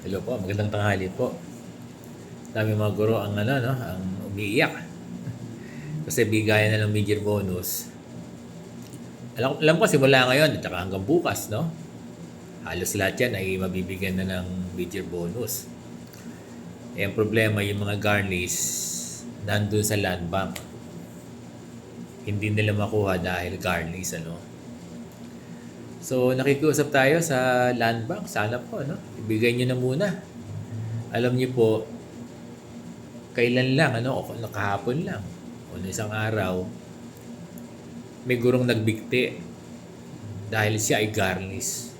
Hello po, magandang tanghali po. Dami mga guro ang ang umiiyak kasi bigayan na ng major bonus. Alam ko simula ngayon at saka hanggang bukas, no? Halos lahat yan ay mabibigyan na ng major bonus. Eh, ang problema, yung mga garnies nandun sa land bank. Hindi nila makuha dahil garnies, ano? So, nakikiusap tayo sa land bank. Sana po, no? Ibigay nyo na muna. Alam niyo po, kailan lang, o nakahapon lang, o isang araw, may gurong nagbigti dahil siya ay garnish.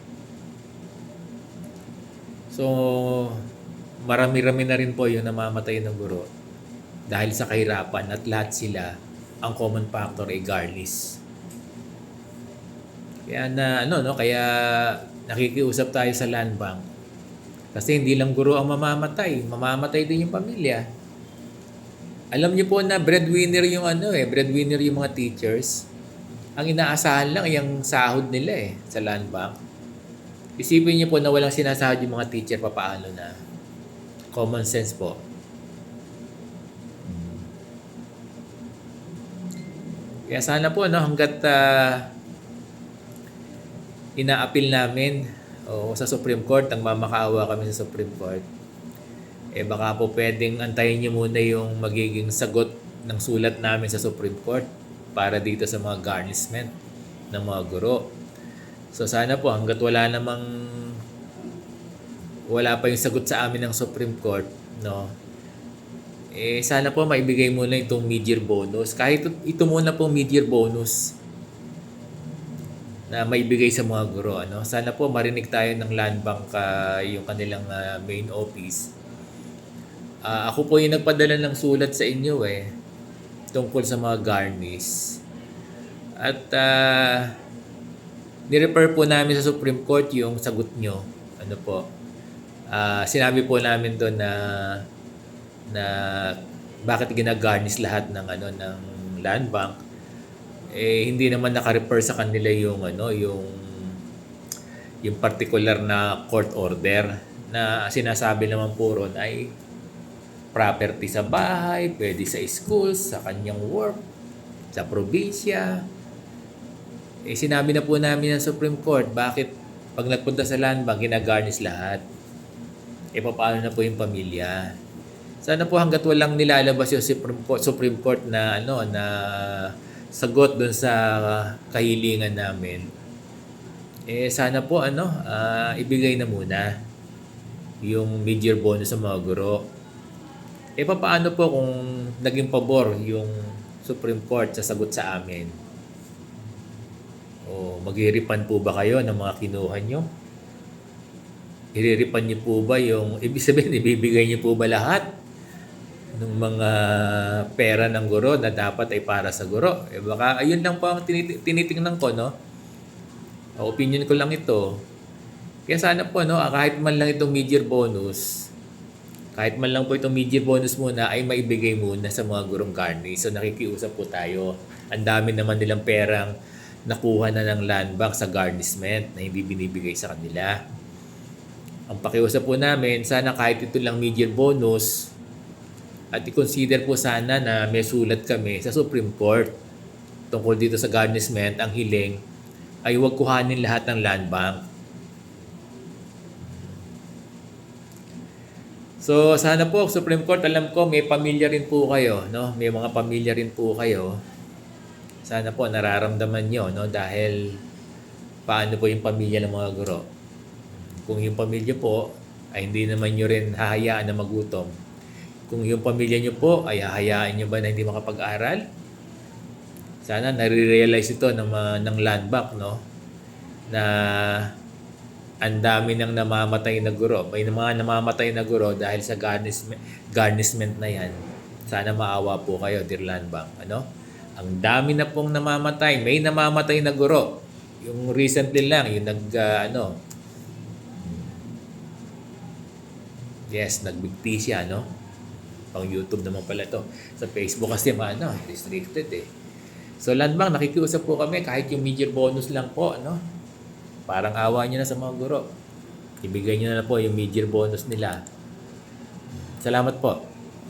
So, marami-rami na rin po yung namamatay ng guro dahil sa kahirapan at lahat sila, ang common factor ay garnish. Kaya kaya nakikiusap tayo sa land bank. Kasi hindi lang guro ang mamamatay din yung pamilya. Alam niyo po na breadwinner yung breadwinner yung mga teachers. Ang inaasahan lang ay ang sahod nila sa land bank. Isipin niyo po na walang sinasahod yung mga teacher, papaano na. Common sense po. Kaya sana po hangga't ina-appeal namin sa Supreme Court, ang mamakaawa kami sa Supreme Court, baka po pwedeng antayin niyo muna yung magiging sagot ng sulat namin sa Supreme Court para dito sa mga garnishment ng mga guro. So sana po hangga't wala pa yung sagot sa amin ng Supreme Court, no? Sana po maibigay muna itong mid-year bonus. Kahit ito muna po mid-year bonus na maibigay sa mga guro, ano? Sana po marinig tayo ng Land Bank, yung kanilang main office. Ako po yung nagpadala ng sulat sa inyo tungkol sa mga garnish. At ni-refer po namin sa Supreme Court yung sagot nyo. Ano po? Sinabi po namin doon na bakit ginagarnish lahat ng ng land bank. Hindi naman naka-refer sa kanila yung yung particular na court order na sinasabi naman po ron ay property sa bahay, pwede sa schools, sa kanyang work, sa probinsya. Sinabi na po namin ng Supreme Court, bakit pag nagpunta sa land bank, ginagarnish lahat? Paano na po yung pamilya? Sana po hanggat walang nilalabas yung Supreme Court na na sagot doon sa kahilingan namin. Sana po ibigay na muna yung mid-year bonus sa mga guro. Paano po kung naging pabor yung Supreme Court sa sagot sa amin? Mag-i-refund po ba kayo ng mga kinuha nyo? I-refund niyo po ba yung, ibig sabihin, ibibigay niyo po ba lahat ng mga pera ng guro na dapat ay para sa guro? Baka ayun lang po ang tinitingnan ko, no? Opinion ko lang ito. Kaya sana po, kahit man lang itong mid-year bonus, kahit man lang po itong mid-year bonus muna ay maibigay muna sa mga gurong garnish. So nakikiusap po tayo. Ang dami naman nilang perang nakuha na ng land bank sa garnishment na hindi binibigay sa kanila. Ang pakiusap po namin, sana kahit ito lang mid-year bonus, at i-consider po sana na may sulat kami sa Supreme Court tungkol dito sa garnishment. Ang hiling ay huwag kuhanin lahat ng land bank. So sana po Supreme Court, alam ko may pamilya rin po kayo, no? May mga pamilya rin po kayo. Sana po nararamdaman nyo, no? Dahil paano po yung pamilya ng mga guro? Kung yung pamilya po ay hindi naman nyo rin hahayaan na magutom. Kung yung pamilya nyo po ay hahayaan nyo ba na hindi makapag-aral? Sana nare-realize ito ng land bank, no? Na ang dami nang namamatay na guro. May mga namamatay na guro dahil sa garnishment na yan. Sana maawa po kayo, dear land bank. Ano? Ang dami na pong namamatay. May namamatay na guro. Yung recently lang, yung yes, nagbigti siya, no? Pang YouTube naman pala to. Sa Facebook kasi restricted So land bank, nakikiusap po kami kahit yung mid-year bonus lang po, no? Parang awa nyo na sa mga guro. ibigay nyo na po yung mid-year bonus nila. Salamat po.